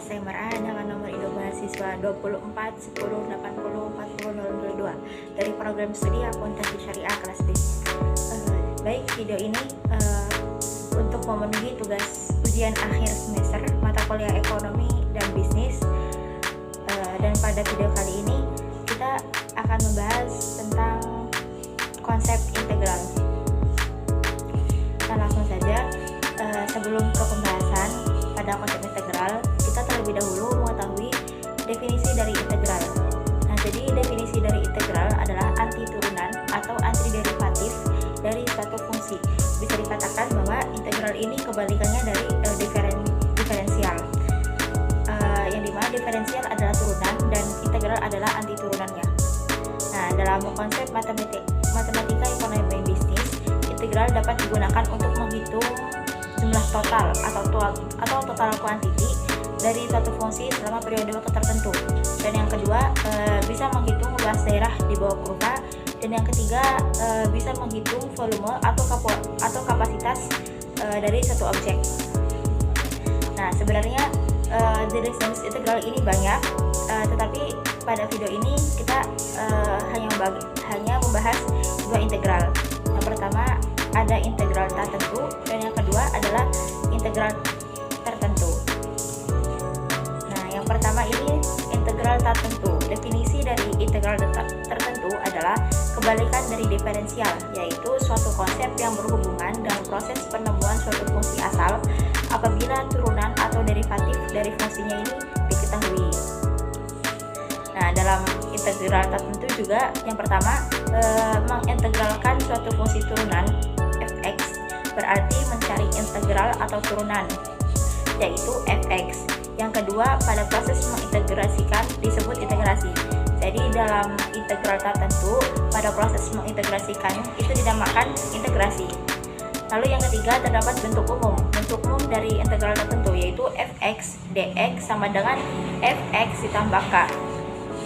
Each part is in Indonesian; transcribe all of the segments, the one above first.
saya Mara dengan nomor induk mahasiswa 24 10 80 40 002 dari program studi akuntansi syariah kelas B. Baik, video ini untuk memenuhi tugas ujian akhir semester mata kuliah ekonomi dan bisnis. Dan pada video kali ini kita akan membahas tentang konsep integral. Kita langsung saja. Sebelum ke pembahasan pada konsep integral, kita terlebih dahulu mengetahui definisi dari integral. Nah, jadi definisi dari integral adalah anti turunan atau anti derivatif dari suatu fungsi. Bisa dikatakan bahwa integral ini kebalikannya dari diferensial. Yang dimana diferensial adalah turunan dan integral adalah anti turunannya. Nah, dalam konsep matematika ekonomi bisnis, integral dapat digunakan untuk menghitung jumlah total atau total kuantiti dari suatu fungsi selama periode waktu tertentu. Dan yang kedua, bisa menghitung luas daerah di bawah kurva. Dan yang ketiga, bisa menghitung volume atau kapasitas dari satu objek. Nah, sebenarnya jenis-jenis integral ini banyak, tetapi pada video ini kita hanya membahas dua integral. Yang pertama ada integral tak tentu, dan yang kedua adalah integral tertentu. Nah, yang pertama ini integral tak tentu. Definisi dari integral tertentu adalah kebalikan dari diferensial, yaitu suatu konsep yang berhubungan dengan proses penemuan suatu fungsi asal apabila turunan atau derivatif dari fungsinya ini diketahui. Nah, dalam integral tertentu juga yang pertama mengintegralkan suatu fungsi turunan fx berarti mencari integral atau turunan, yaitu fx. Yang kedua, pada proses mengintegrasikan disebut integrasi. Jadi dalam integral tertentu, pada proses mengintegrasikan itu dinamakan integrasi. Lalu yang ketiga, terdapat bentuk umum. Bentuk umum dari integral tertentu yaitu fx dx sama dengan fx ditambah k,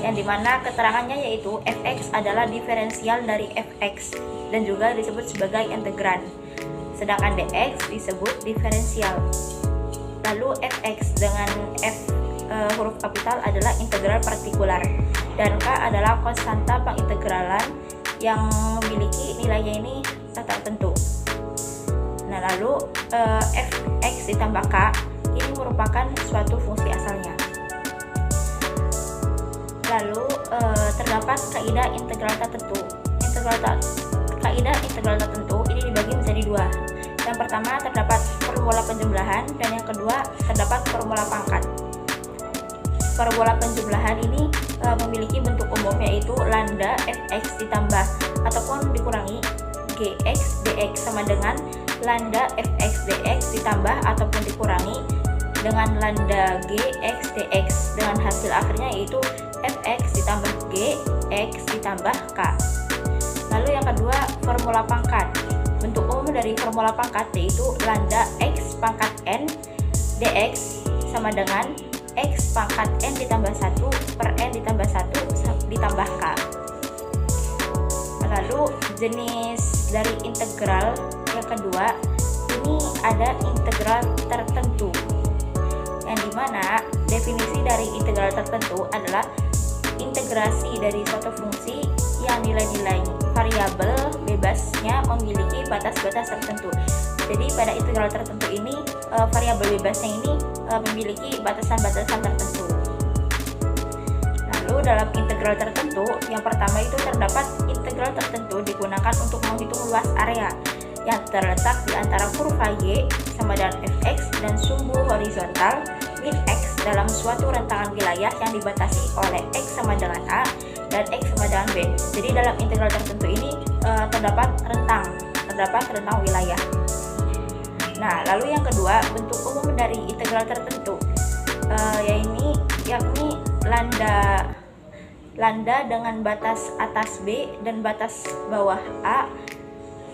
yang dimana keterangannya yaitu fx adalah diferensial dari fx dan juga disebut sebagai integran, sedangkan dx disebut diferensial. Lalu fx dengan huruf kapital adalah integral partikular, dan k adalah konstanta pengintegralan yang memiliki nilainya ini tak tertentu. Nah, lalu fx ditambah k ini merupakan suatu fungsi asalnya. Lalu terdapat kaidah integral tertentu. Kaidah integral tertentu ini dibagi menjadi dua. Yang pertama terdapat formula penjumlahan, dan yang kedua terdapat formula pangkat. Formula penjumlahan ini memiliki bentuk umum yaitu lambda fx ditambah ataupun dikurangi gx dx sama dengan lambda fx dx ditambah ataupun dikurangi dengan lambda gx dx, dengan hasil akhirnya yaitu fx ditambah g x ditambah k. Lalu yang kedua, formula pangkat. Bentuk umum dari formula pangkat yaitu lambda x pangkat n dx sama dengan x pangkat n ditambah 1 per n ditambah 1 ditambah k. Lalu jenis dari integral yang kedua, ini ada integral tertentu, yang dimana definisi dari integral tertentu adalah integrasi dari suatu fungsi yang nilai-nilai variabel bebasnya memiliki batas-batas tertentu. Jadi pada integral tertentu ini variabel bebasnya ini memiliki batasan-batasan tertentu. Lalu dalam integral tertentu, yang pertama itu terdapat integral tertentu digunakan untuk menghitung luas area yang terletak di antara kurva y sama dengan fx dan sumbu horizontal min x dalam suatu rentangan wilayah yang dibatasi oleh x sama dengan a dan x sama dengan b. Jadi dalam integral tertentu ini terdapat rentang wilayah. Nah, lalu yang kedua, bentuk umum dari integral tertentu yakni lambda dengan batas atas b dan batas bawah a,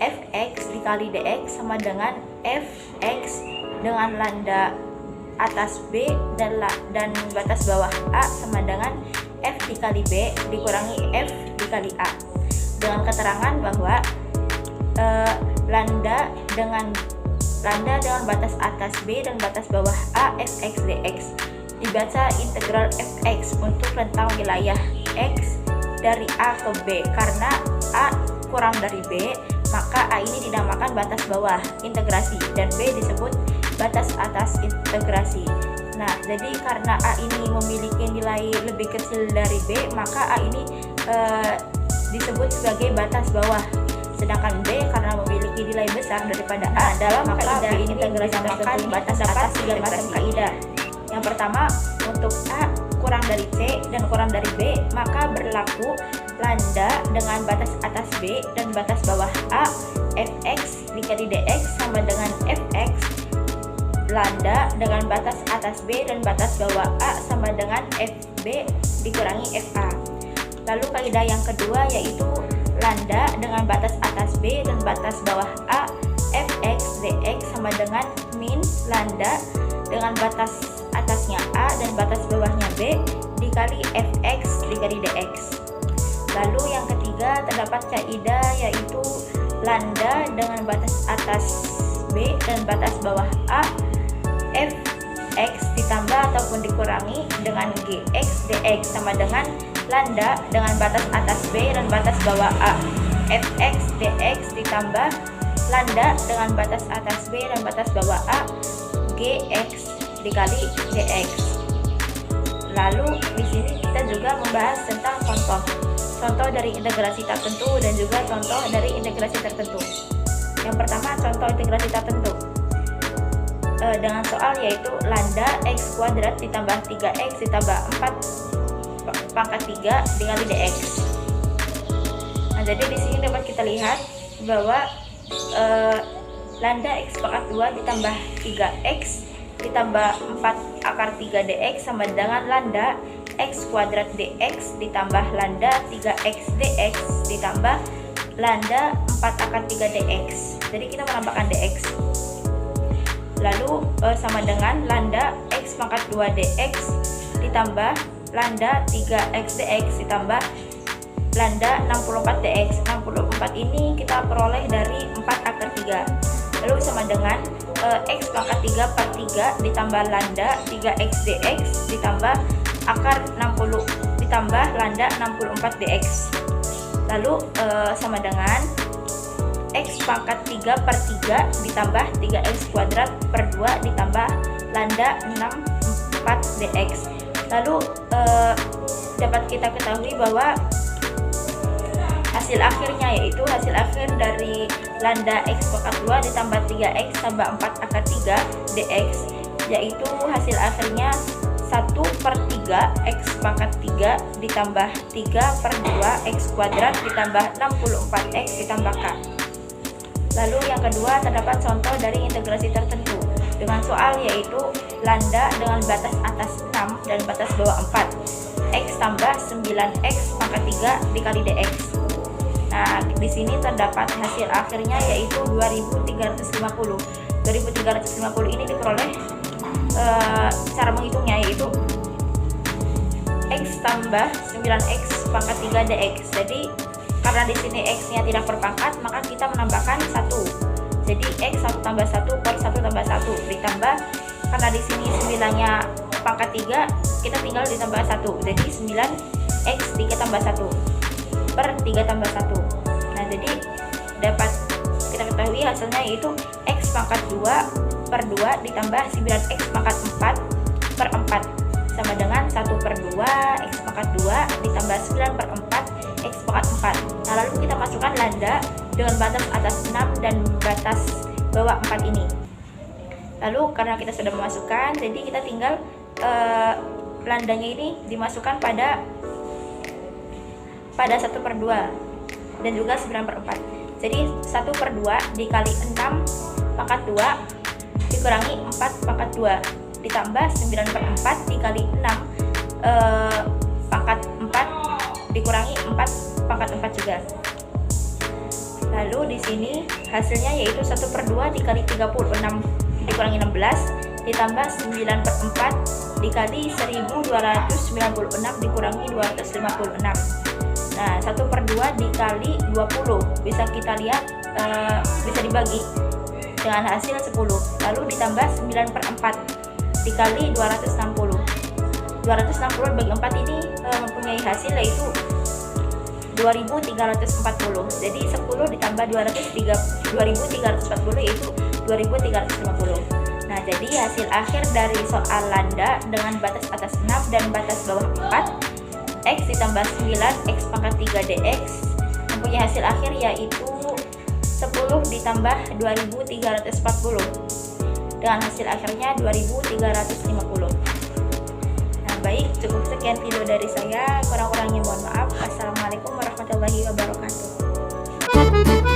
fx dikali dx sama dengan fx dengan lambda atas b dan batas bawah a sama dengan f dikali b dikurangi f dikali a, dengan keterangan bahwa lambda dengan batas atas b dan batas bawah a fx dx dibaca integral fx untuk rentang wilayah x dari A ke B. Karena A kurang dari B, maka A ini dinamakan batas bawah integrasi dan B disebut batas atas integrasi. Nah, jadi karena A ini memiliki nilai lebih kecil dari B, maka A ini disebut sebagai batas bawah. Sedangkan B karena memiliki nilai besar daripada A, dalam kaidah integrasi dinamakan batas atas. Tiga macam kaidah. Yang pertama, untuk A kurang dari C dan kurang dari B, maka berlaku lambda dengan batas atas B dan batas bawah A, fx dikali dx sama dengan fx lambda dengan batas atas B dan batas bawah A sama dengan fb dikurangi fa. Lalu kaidah yang kedua yaitu lambda dengan batas atas B dan batas bawah A, fx dx sama dengan min lambda dengan batas atasnya A dan batas bawahnya B dikali fx dikali dx. Lalu yang ketiga terdapat kaidah yaitu lambda dengan batas atas B dan batas bawah A, fx ditambah ataupun dikurangi dengan gx dx sama dengan lambda dengan batas atas B dan batas bawah A, fx dx ditambah lambda dengan batas atas B dan batas bawah A, gx dikali dx. Lalu di sini kita juga membahas tentang contoh dari integrasi tertentu dan juga contoh dari integrasi tertentu. Yang pertama, contoh integrasi tertentu dengan soal yaitu lambda x kuadrat ditambah 3x ditambah 4 pangkat 3 dikali dx. Nah, jadi di sini dapat kita lihat bahwa lambda x pangkat 2 ditambah 3x ditambah 4 akar 3 dx sama dengan lambda x kuadrat dx ditambah lambda 3x dx ditambah lambda 4 akar 3 dx. Jadi kita menambahkan dx. Lalu sama dengan lambda x pangkat 2 dx ditambah lambda 3x dx ditambah lambda 64 dx. 64 ini kita peroleh dari 4 akar 3. Lalu sama dengan x pangkat 3 per 3 ditambah lambda 3x dx ditambah akar 60 ditambah lambda 64 dx. Lalu sama dengan x pangkat 3 per 3 ditambah 3x kuadrat per 2 ditambah lambda 64 dx. Lalu dapat kita ketahui bahwa hasil akhirnya yaitu hasil akhir dari lambda x pangkat 2 ditambah 3x tambah 4 akar 3 dx yaitu hasil akhirnya 1 per 3 x pangkat 3 ditambah 3 per 2 x kuadrat ditambah 64x ditambah k. Lalu yang kedua terdapat contoh dari integrasi tertentu dengan soal yaitu lambda dengan batas atas 6 dan batas bawah 4 x tambah 9x pangkat 3 dikali dx. Nah, di sini terdapat hasil akhirnya yaitu 2350. 2350 ini diperoleh cara menghitungnya yaitu x tambah 9x pangkat 3 dx. Jadi karena di sini x-nya tidak berpangkat, maka kita menambahkan 1. Jadi x 1 tambah 1 per 1 tambah 1 ditambah karena di sini 9-nya pangkat 3, kita tinggal ditambah 1. Jadi 9x 3 tambah 1 per 3 tambah 1. Nah, jadi dapat kita ketahui hasilnya yaitu x pangkat 2 per 2 ditambah 9x pangkat 4 per 4 sama dengan 1 per 2 x pangkat 2 ditambah 9 per 4 x pangkat 4. Nah, lalu kita masukkan lambda dengan batas atas 6 dan batas bawah 4 ini. Lalu karena kita sudah memasukkan, jadi kita tinggal lambdanya ini dimasukkan pada 1 per 2 dan juga 9 per 4. Jadi 1 per 2 dikali 6 pangkat 2 dikurangi 4 pangkat 2 ditambah 9 per 4 dikali 6 pangkat 4 dikurangi 4 pangkat 4 juga. Lalu di sini hasilnya yaitu 1 per 2 dikali 36 dikurangi 16 ditambah 9 per 4 dikali 1296 dikurangi 256. Nah, 1 per 2 dikali 20 bisa kita lihat bisa dibagi dengan hasil 10. Lalu ditambah 9 per 4 dikali 260 260 bagi 4 ini mempunyai hasil yaitu 2340. Jadi 10 ditambah 2340 yaitu 2350. Nah, jadi hasil akhir dari soal landa dengan batas atas 6 dan batas bawah 4, X ditambah 9 X pangkat 3 dx mempunyai hasil akhir yaitu 10 ditambah 2340 dengan hasil akhirnya 2350. Nah, baik, cukup sekian video dari saya, kurang-kurangnya mohon maaf. Wassalamualaikum warahmatullahi wabarakatuh.